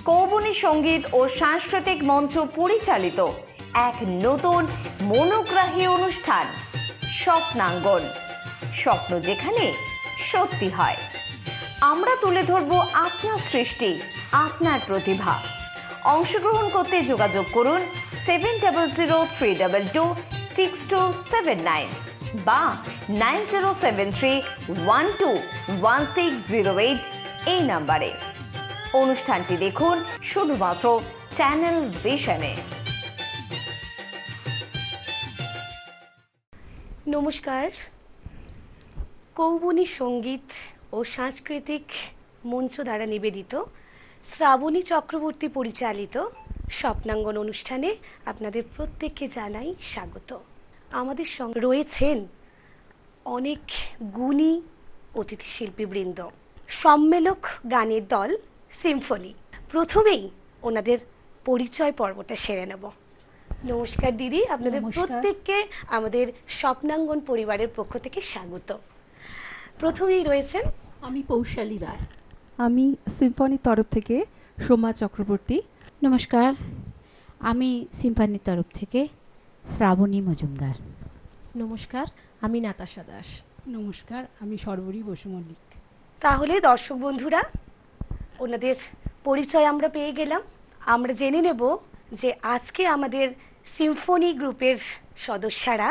কৌবনী সঙ্গীত ও সাংস্কৃতিক মঞ্চ পরিচালিত এক নতুন মনোগ্রাহী অনুষ্ঠান স্বপ্নাঙ্গন। স্বপ্ন যেখানে সত্যি হয়। আমরা তুলে ধরব আপনার সৃষ্টি, আপনার প্রতিভা। অংশগ্রহণ করতে যোগাযোগ করুন 7003226279 বা 9073121608 এই নাম্বারে। অনুষ্ঠানটি দেখুন শুধুমাত্র চ্যানেল ভিশনে। নমস্কার। কৌবনী সঙ্গীত ও সাংস্কৃতিক মঞ্চ দ্বারা নিবেদিত শ্রাবণী চক্রবর্তী পরিচালিত স্বপ্নাঙ্গন অনুষ্ঠানে আপনাদের প্রত্যেককে জানাই স্বাগত। আমাদের সঙ্গে রয়েছেন অনেক গুণী অতিথি শিল্পীবৃন্দ, সম্মেলক গানের দল সিম্ফনি। প্রথমেই ওনাদের পরিচয় পর্বটা সেরে নেব। নমস্কার দিদি, আপনাদের প্রত্যেককে আমাদের স্বপ্নাঙ্গন পরিবারের পক্ষ থেকে স্বাগত। প্রথমেই রয়েছেন আমি পৌশালী রায়। আমি সিম্ফনির তরফ থেকে সোমা চক্রবর্তী। নমস্কার, আমি সিম্ফনির তরফ থেকে শ্রাবণী মজুমদার। নমস্কার, আমি নাতাশা দাস। নমস্কার, আমি সর্বরী বসু মল্লিক। তাহলে দর্শক বন্ধুরা, ওনাদের পরিচয় আমরা পেয়ে গেলাম। আমরা জেনে নেব যে আজকে আমাদের সিম্ফনি গ্রুপের সদস্যরা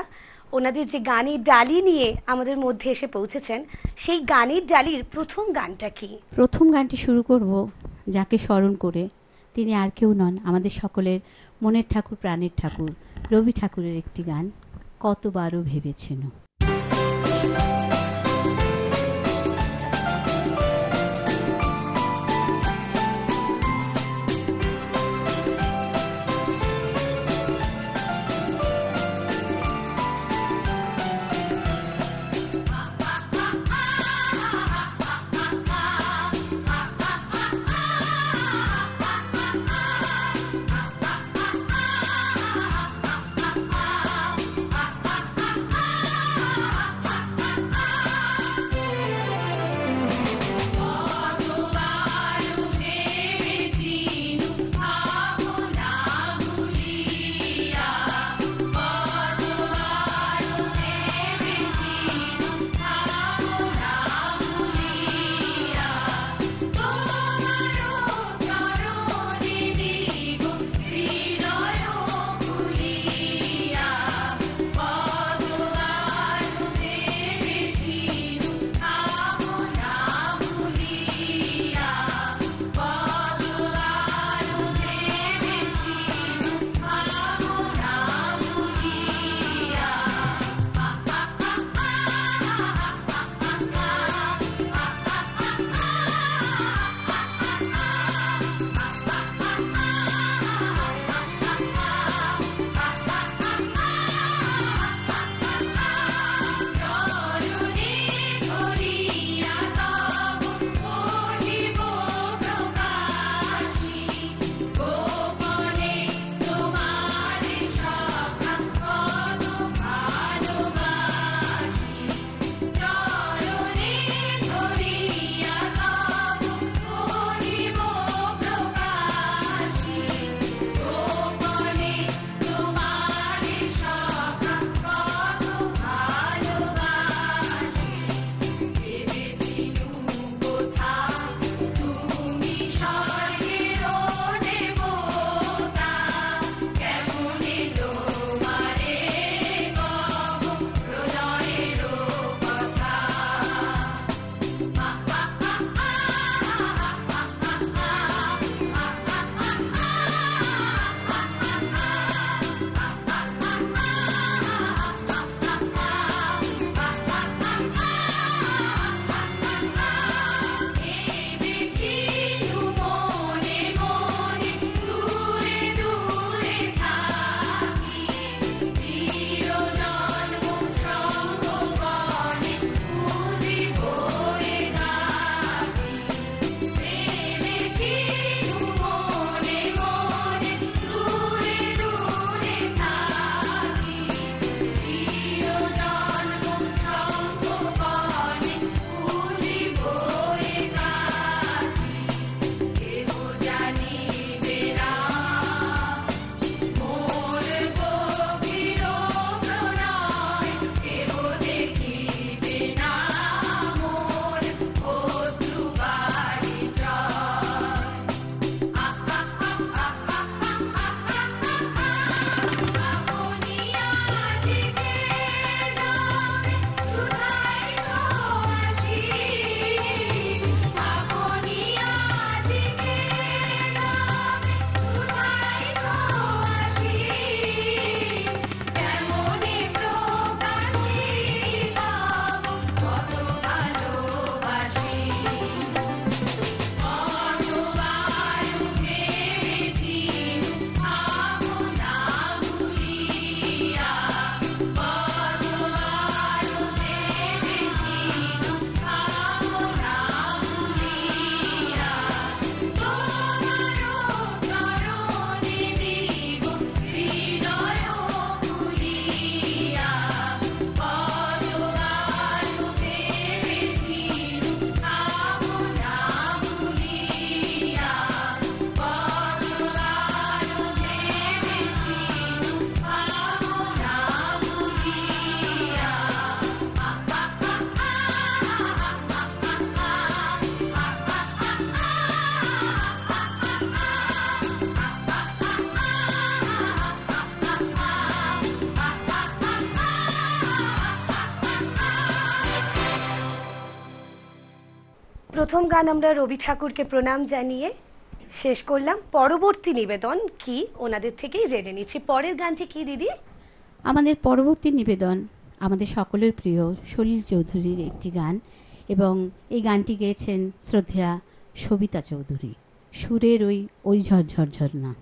ওনাদের যে গানের ডালি নিয়ে আমাদের মধ্যে এসে পৌঁছেছেন, সেই গানের ডালির প্রথম গানটা কি? প্রথম গানটি শুরু করব যাকে স্মরণ করে। তিনি আর কেউ নন, আমাদের সকলের মনের ঠাকুর, প্রাণের ঠাকুর রবি ঠাকুরের একটি গান, কতবারও ভেবেছেন। প্রথম গান আমরা রবি ঠাকুরকে প্রণাম জানিয়ে শেষ করলাম। পরবর্তী নিবেদন কি ওনাদের থেকেই জেনে নিচ্ছি। পরের গানটি কি দিদি? আমাদের পরবর্তী নিবেদন আমাদের সকলের প্রিয় সলিল চৌধুরীর একটি গান, এবং এই গানটি গেয়েছেন শ্রদ্ধেয়া সবিতা চৌধুরী। সুরের ওই ঝরঝর ঝরনা।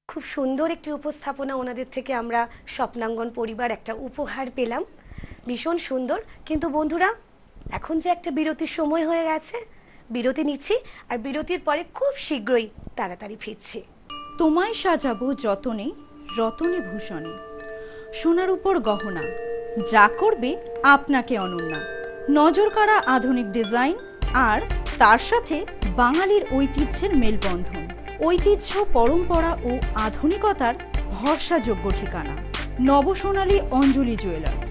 খুব সুন্দর একটি উপস্থাপনা ওনাদের থেকে আমরা স্বপ্নাঙ্গন পরিবার একটা উপহার পেলাম, ভীষণ সুন্দর। কিন্তু বন্ধুরা, এখন যে একটা বিরতির সময় হয়ে গেছে, বিরতি নিচ্ছি, আর বিরতির পরে খুব শীঘ্রই তাড়াতাড়ি ফিরছি। তোমায় সাজাবো যতনে রতনে ভূষণে, সোনার উপর গহনা, যা করবে আপনাকে অনন্যা। নজর কাড়া আধুনিক ডিজাইন আর তার সাথে বাঙালির ঐতিহ্যের মেলবন্ধন। ঐতিহ্য, পরম্পরা ও আধুনিকতার ভরসাযোগ্য ঠিকানা নবসোনালী অঞ্জলি জুয়েলার্স।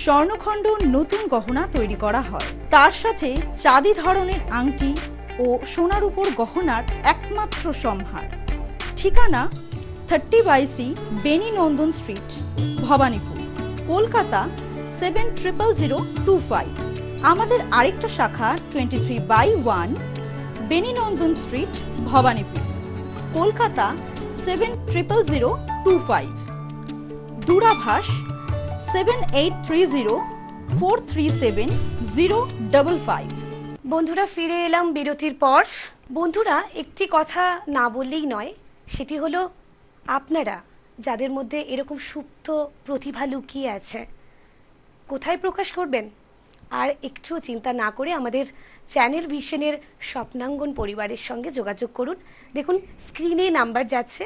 স্বর্ণখণ্ড নতুন গহনা তৈরি করা হয়, তার সাথে চাঁদি ধরনের আংটি ও সোনার উপর গহনার একমাত্র সম্ভার। ঠিকানা 30/C বেনি নন্দন স্ট্রিট, ভবানীপুর, কলকাতা 700025। আমাদের আরেকটা শাখা 23/1 বেনি নন্দন স্ট্রিট, ভবানীপুর, কলকাতা 700025। দূরাভাষ 7830437055। বন্ধুরা, ফিরে এলাম বিরতির পর। বন্ধুরা, একটি কথা না বললেই নয়, সেটি হলো আপনারা যাদের মধ্যে এরকম সুপ্ত প্রতিভা লুকিয়ে আছে, কোথায় প্রকাশ করবেন? আর একটুও চিন্তা না করে আমাদের চ্যানেল ভিশনের স্বপ্নাঙ্গন পরিবারের সঙ্গে যোগাযোগ করুন। দেখুন স্ক্রিনে নাম্বার যাচ্ছে,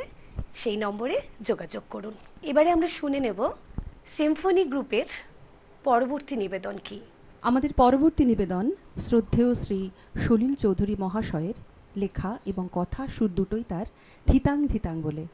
সেই নম্বরে যোগাযোগ করুন। এবারে আমরা শুনে নেব সিম্ফনি গ্রুপের পরবর্তী নিবেদন কি। আমাদের পরবর্তী নিবেদন শ্রদ্ধেয় শ্রী সলিল চৌধুরী মহাশয়ের লেখা এবং কথা, সুর দুটোই তার ধিতাং ধিতাং বলে।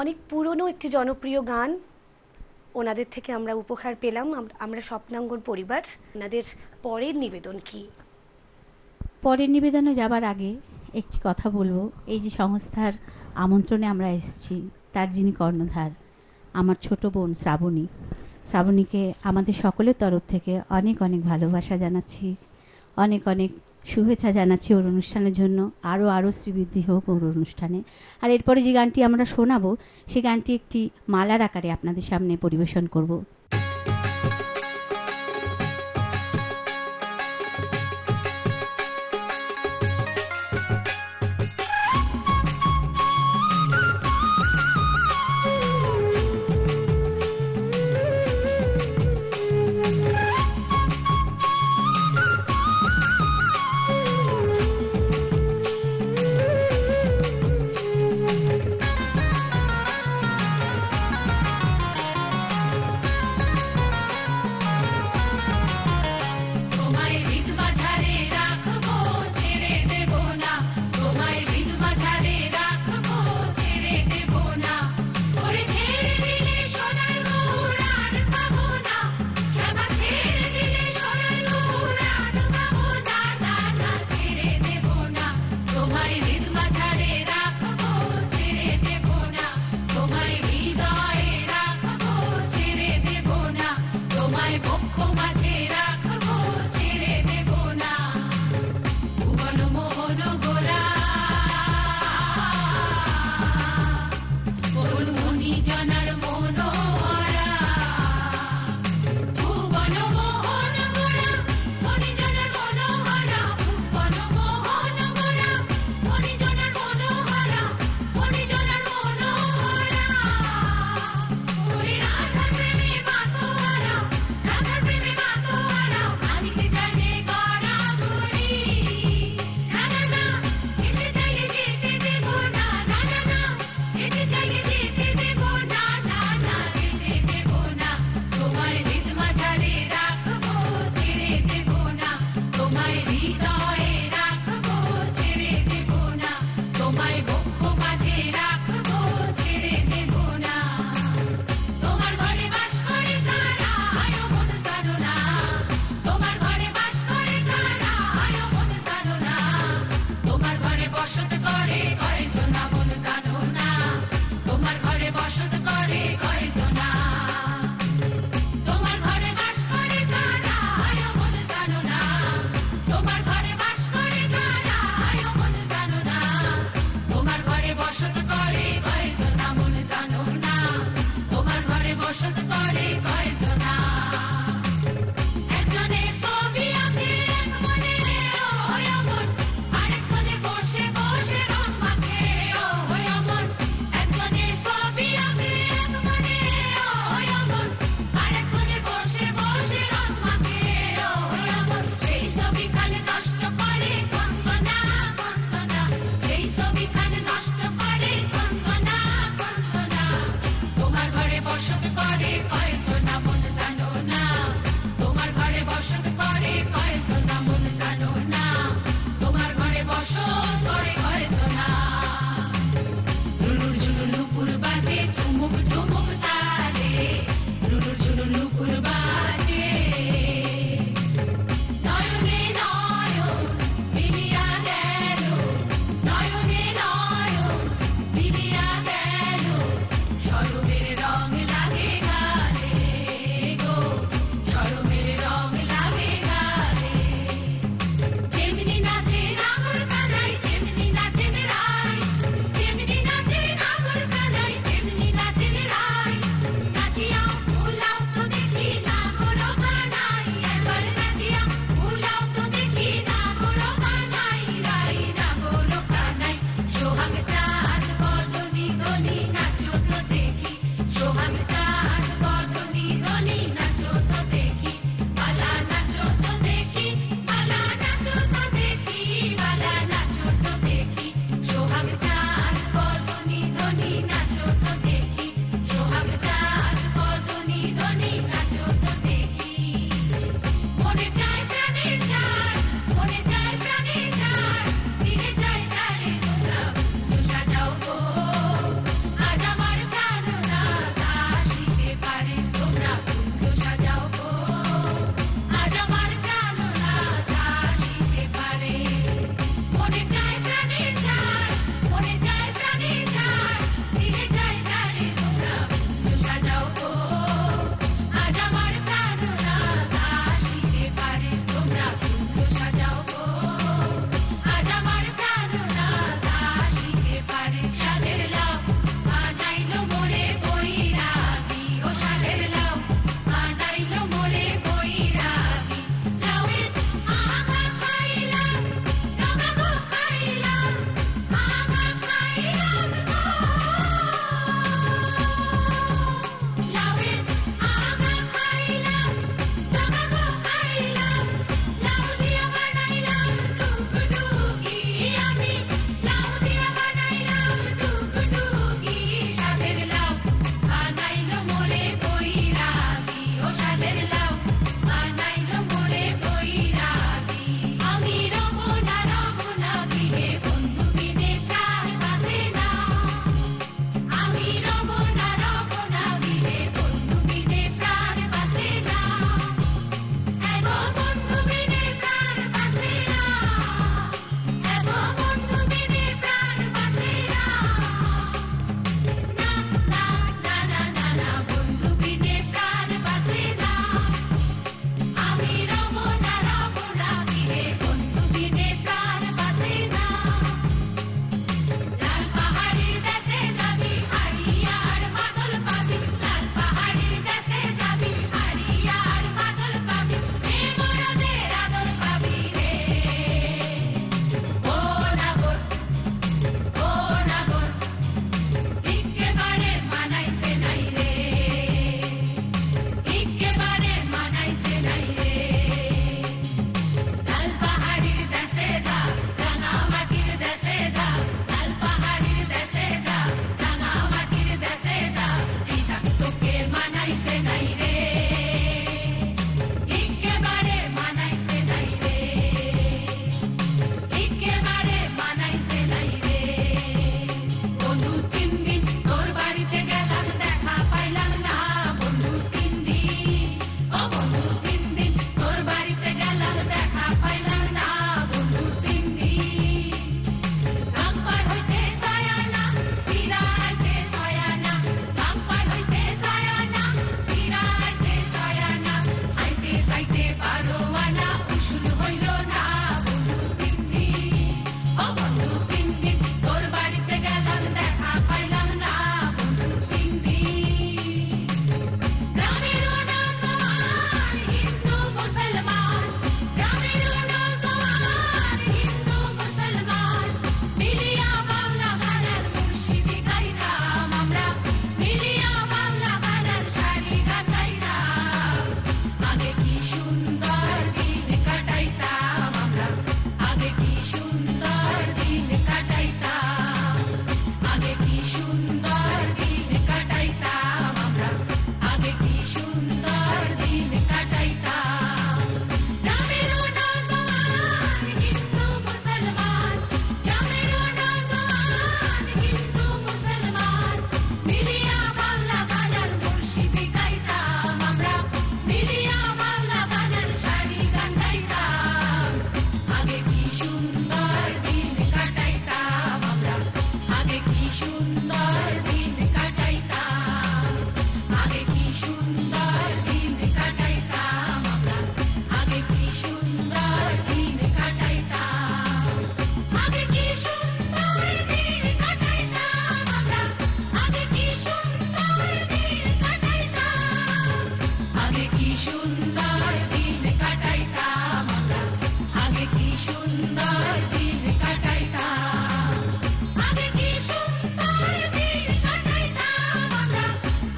অনেক পুরনো একটি জনপ্রিয় গান ওনাদের থেকে আমরা উপহার পেলাম। আমরা স্বপ্নাঙ্গন পরিবার। ওনাদের পরের নিবেদন কি? পরের নিবেদনে যাবার আগে একটি কথা বলবো। এই যে সংস্থার আমন্ত্রণে আমরা এসেছি, তার যিনি কর্ণধার, আমার ছোট বোন শ্রাবণী, শ্রাবণীকে আমাদের সকলের তরফ থেকে অনেক অনেক ভালোবাসা জানাচ্ছি, অনেক অনেক শুভেচ্ছা জানাচ্ছি ওর অনুষ্ঠানের জন্য। আরও শ্রীবৃদ্ধি হোক ওর অনুষ্ঠানে। আর এরপরে যে গানটি আমরা শোনাবো, সেই গানটি একটি মালার আকারে আপনাদের সামনে পরিবেশন করব। তোমায় বক্ষ মাঝে রাখবো, ছেড়ে দেব না। ভুবন মোহন গোরা ওর মনি জনার মনোহরা। ভুবন মোহন গোরা মনি জনার মনোহরা। ভুবন মোহন গোরা মনি জনার মনোহরা। মনি জনার মনোহরা। ওরে রাধার প্রেমে মাতোয়ারা, রাধার প্রেমে মাতোয়ারা। আগে কি সুন্দর দিন কাটাইতাম আমরা, আগে কি সুন্দর দিন কাটাইতাম, আগে কি সুন্দর দিন কাটাইতাম আমরা,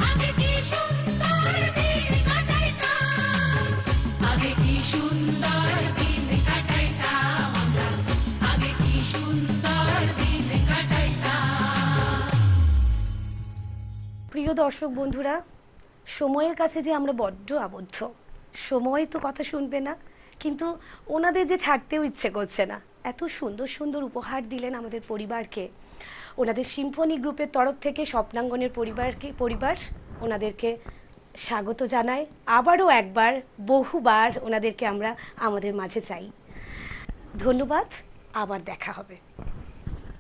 আগে কি সুন্দর দিন কাটাইতাম, আগে কি সুন্দর দিন কাটাইতাম আমরা, আগে কি সুন্দর দিন কাটাইতাম। প্রিয় দর্শক বন্ধুরা, সময়ের কাছে যে আমরা বড্ড আবদ্ধ, সময় তো কথা শুনবে না, কিন্তু ওনাদের যে ছাড়তেও ইচ্ছে করছে না। এত সুন্দর সুন্দর উপহার দিলেন আমাদের পরিবারকে। ওনাদের সিম্ফনি গ্রুপের তরফ থেকে স্বপ্নাঙ্গনের পরিবার ওনাদেরকে স্বাগত জানায়। আবারও একবার, বহুবার ওনাদেরকে আমরা আমাদের মাঝে চাই। ধন্যবাদ, আবার দেখা হবে।